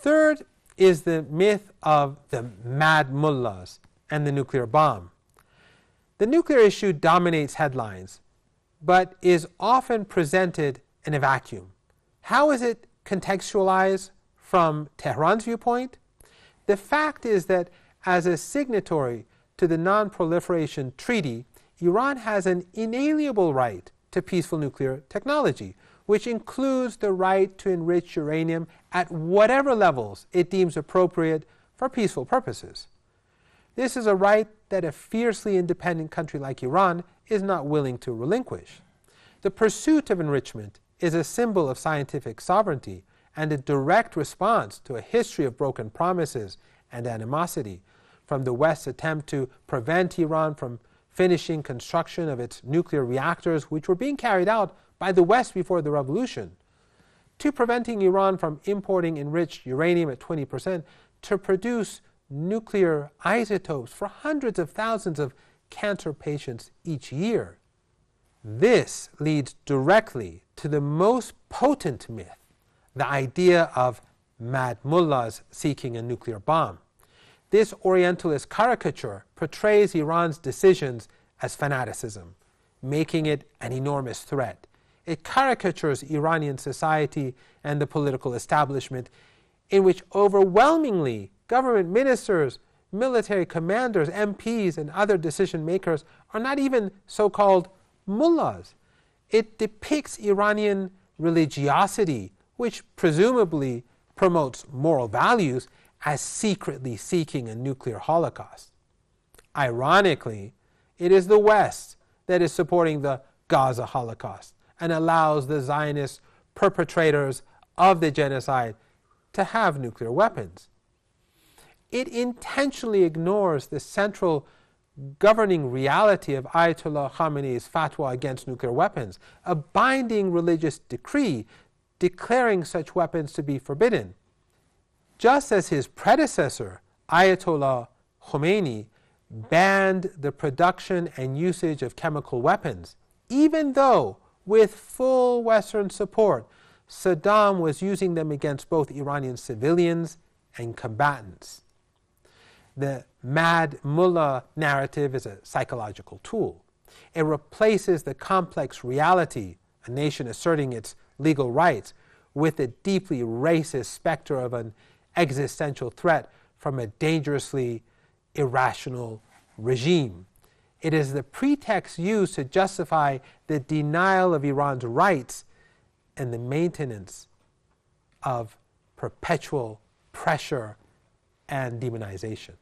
third is the myth of the mad mullahs and the nuclear bomb. The nuclear issue dominates headlines, but is often presented in a vacuum. How is it contextualized from Tehran's viewpoint? The fact is that as a signatory to the Non-Proliferation Treaty, Iran has an inalienable right to peaceful nuclear technology, which includes the right to enrich uranium at whatever levels it deems appropriate for peaceful purposes. This is a right that a fiercely independent country like Iran is not willing to relinquish. The pursuit of enrichment is a symbol of scientific sovereignty and a direct response to a history of broken promises and animosity, from the West's attempt to prevent Iran from finishing construction of its nuclear reactors, which were being carried out by the West before the revolution, to preventing Iran from importing enriched uranium at 20% to produce nuclear isotopes for hundreds of thousands of cancer patients each year. This leads directly to the most potent myth, the idea of mad mullahs seeking a nuclear bomb. This Orientalist caricature portrays Iran's decisions as fanaticism, making it an enormous threat. It caricatures Iranian society and the political establishment, in which overwhelmingly government ministers, military commanders, MPs, and other decision makers are not even so-called mullahs. It depicts Iranian religiosity, which presumably promotes moral values, as secretly seeking a nuclear holocaust. Ironically, it is the West that is supporting the Gaza Holocaust and allows the Zionist perpetrators of the genocide to have nuclear weapons. It intentionally ignores the central governing reality of Ayatollah Khamenei's fatwa against nuclear weapons, a binding religious decree declaring such weapons to be forbidden. Just as his predecessor, Ayatollah Khomeini, banned the production and usage of chemical weapons, even though, with full Western support, Saddam was using them against both Iranian civilians and combatants. The mad mullah narrative is a psychological tool. It replaces the complex reality, a nation asserting its legal rights, with the deeply racist specter of an existential threat from a dangerously irrational regime. It is the pretext used to justify the denial of Iran's rights and the maintenance of perpetual pressure and demonization.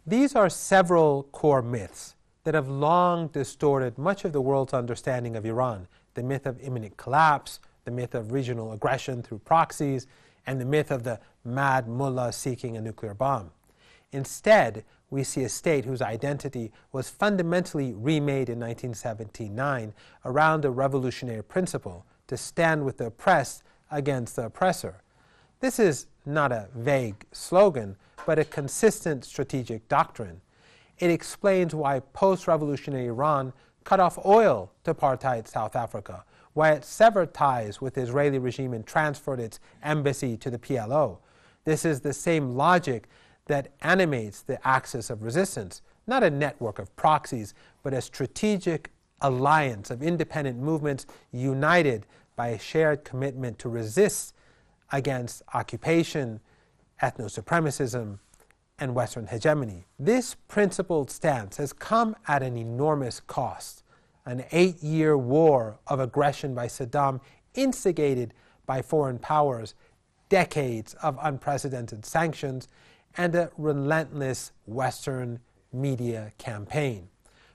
These are several core myths that have long distorted much of the world's understanding of Iran: the myth of imminent collapse, the myth of regional aggression through proxies, and the myth of the mad mullah seeking a nuclear bomb. Instead, we see a state whose identity was fundamentally remade in 1979 around a revolutionary principle to stand with the oppressed against the oppressor. This is not a vague slogan, but a consistent strategic doctrine. It explains why post-revolutionary Iran cut off oil to apartheid South Africa, why it severed ties with the Israeli regime and transferred its embassy to the PLO. This is the same logic that animates the axis of resistance, not a network of proxies, but a strategic alliance of independent movements united by a shared commitment to resist against occupation, ethno-supremacism, and Western hegemony. This principled stance has come at an enormous cost: an 8-year war of aggression by Saddam, instigated by foreign powers, decades of unprecedented sanctions, and a relentless Western media campaign.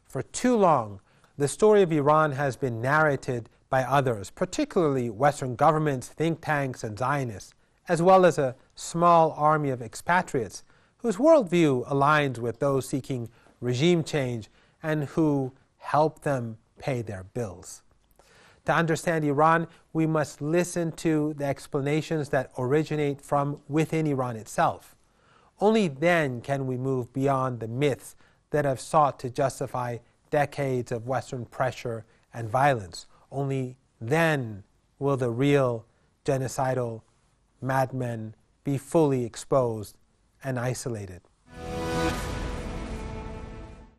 For too long, the story of Iran has been narrated by others, particularly Western governments, think tanks, and Zionists, as well as a small army of expatriates whose worldview aligns with those seeking regime change and who help them pay their bills. To understand Iran, we must listen to the explanations that originate from within Iran itself. Only then can we move beyond the myths that have sought to justify decades of Western pressure and violence. Only then will the real genocidal madmen be fully exposed and isolated.